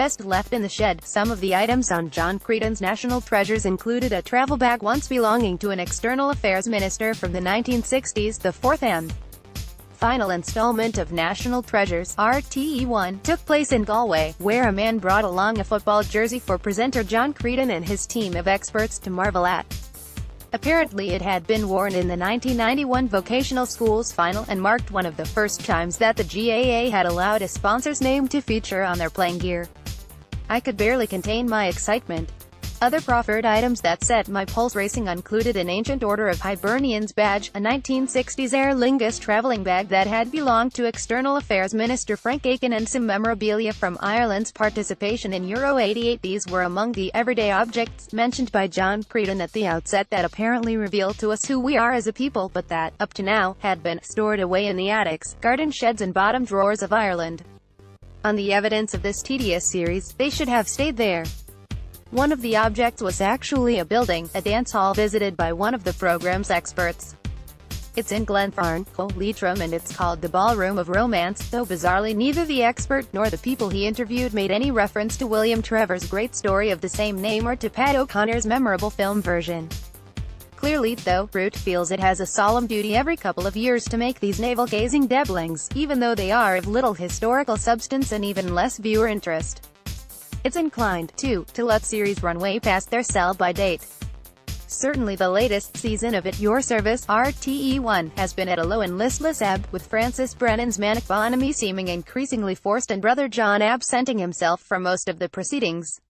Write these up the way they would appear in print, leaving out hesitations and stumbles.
best left in the shed. Some of the items on John Creedon's National Treasures included a travel bag once belonging to an external affairs minister from the 1960s. The fourth and final installment of National Treasures, RTE1, took place in Galway, where a man brought along a football jersey for presenter John Creedon and his team of experts to marvel at. Apparently it had been worn in the 1991 vocational schools final, and marked one of the first times that the GAA had allowed a sponsor's name to feature on their playing gear. I could barely contain my excitement. Other proffered items that set my pulse racing included an Ancient Order of Hibernians badge, a 1960s Aer Lingus travelling bag that had belonged to External Affairs Minister Frank Aiken, and some memorabilia from Ireland's participation in Euro '88. These were among the everyday objects mentioned by John Creedon at the outset that apparently reveal to us who we are as a people, but that, up to now, had been stored away in the attics, garden sheds and bottom drawers of Ireland. On the evidence of this tedious series, they should have stayed there. One of the objects was actually a building, a dance hall visited by one of the program's experts. It's in Glenfarne, Leitrim, and it's called the Ballroom of Romance, though bizarrely neither the expert nor the people he interviewed made any reference to William Trevor's great story of the same name or to Pat O'Connor's memorable film version. Clearly, though, Root feels it has a solemn duty every couple of years to make these navel-gazing dabblings, even though they are of little historical substance and even less viewer interest. It's inclined, too, to let series run way past their sell-by date. Certainly the latest season of At Your Service, RTE1, has been at a low and listless ebb, with Francis Brennan's manic bonhomie seeming increasingly forced and Brother John absenting himself from most of the proceedings.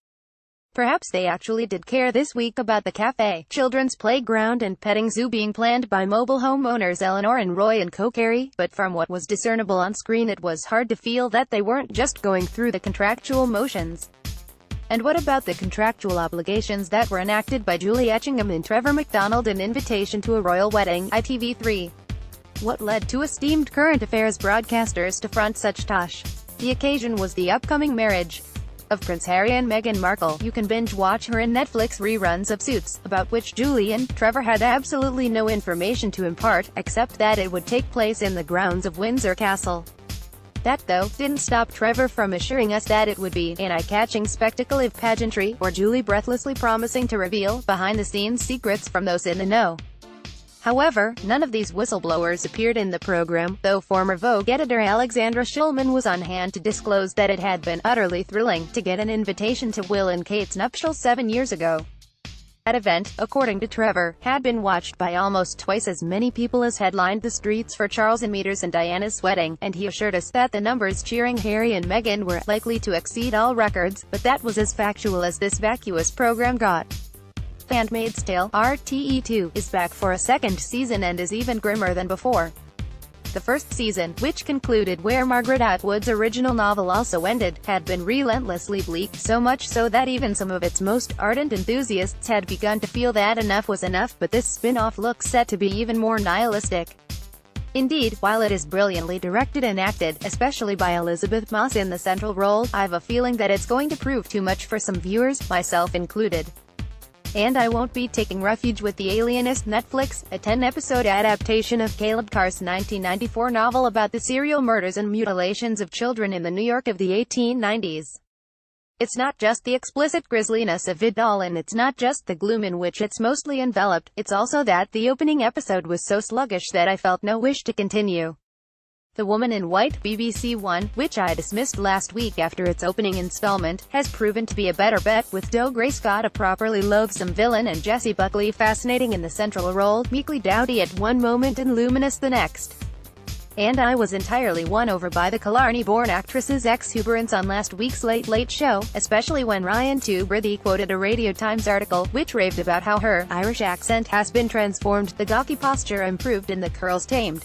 Perhaps they actually did care this week about the cafe, children's playground and petting zoo being planned by mobile home owners Eleanor and Roy and co-Carrie, but from what was discernible on screen it was hard to feel that they weren't just going through the contractual motions. And what about the contractual obligations that were enacted by Julie Etchingham and Trevor McDonald, an invitation to a royal wedding, ITV3? What led two esteemed current affairs broadcasters to front such tosh? The occasion was the upcoming marriage of Prince Harry and Meghan Markle. You can binge-watch her in Netflix reruns of Suits, about which Julie and Trevor had absolutely no information to impart, except that it would take place in the grounds of Windsor Castle. That, though, didn't stop Trevor from assuring us that it would be an eye-catching spectacle of pageantry, or Julie breathlessly promising to reveal behind-the-scenes secrets from those in the know. However, none of these whistleblowers appeared in the program, though former Vogue editor Alexandra Shulman was on hand to disclose that it had been utterly thrilling to get an invitation to Will and Kate's nuptials 7 years ago. That event, according to Trevor, had been watched by almost twice as many people as headlined the streets for Charles and Meter's and Diana's wedding, and he assured us that the numbers cheering Harry and Meghan were likely to exceed all records, but that was as factual as this vacuous program got. The Handmaid's Tale, RTE2, is back for a second season and is even grimmer than before. The first season, which concluded where Margaret Atwood's original novel also ended, had been relentlessly bleak, so much so that even some of its most ardent enthusiasts had begun to feel that enough was enough, but this spin-off looks set to be even more nihilistic. Indeed, while it is brilliantly directed and acted, especially by Elizabeth Moss in the central role, I've a feeling that it's going to prove too much for some viewers, myself included. And I won't be taking refuge with The Alienist. Netflix, a 10-episode adaptation of Caleb Carr's 1994 novel about the serial murders and mutilations of children in the New York of the 1890s. It's not just the explicit grisliness of it all, and it's not just the gloom in which it's mostly enveloped, it's also that the opening episode was so sluggish that I felt no wish to continue. The Woman in White, BBC One, which I dismissed last week after its opening installment, has proven to be a better bet, with Doe Gray Scott a properly loathsome villain and Jessie Buckley fascinating in the central role, meekly dowdy at one moment and luminous the next. And I was entirely won over by the Killarney-born actress's exuberance on last week's Late Late Show, especially when Ryan Tubridy quoted a Radio Times article, which raved about how her Irish accent has been transformed, the gawky posture improved and the curls tamed.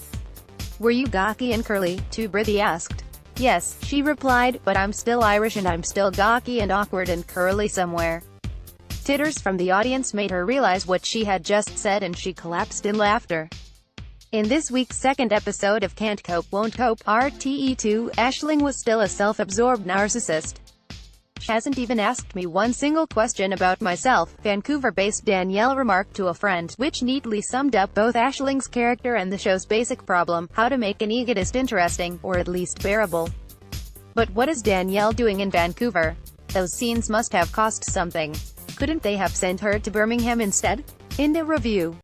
"Were you gawky and curly?" Tubridy asked. "Yes," she replied, "but I'm still Irish and I'm still gawky and awkward and curly somewhere." Titters from the audience made her realize what she had just said and she collapsed in laughter. In this week's second episode of Can't Cope, Won't Cope, RTE2, Aisling was still a self-absorbed narcissist. "She hasn't even asked me one single question about myself," Vancouver-based Danielle remarked to a friend, which neatly summed up both Aisling's character and the show's basic problem: how to make an egotist interesting, or at least bearable. But what is Danielle doing in Vancouver? Those scenes must have cost something. Couldn't they have sent her to Birmingham instead? In the review,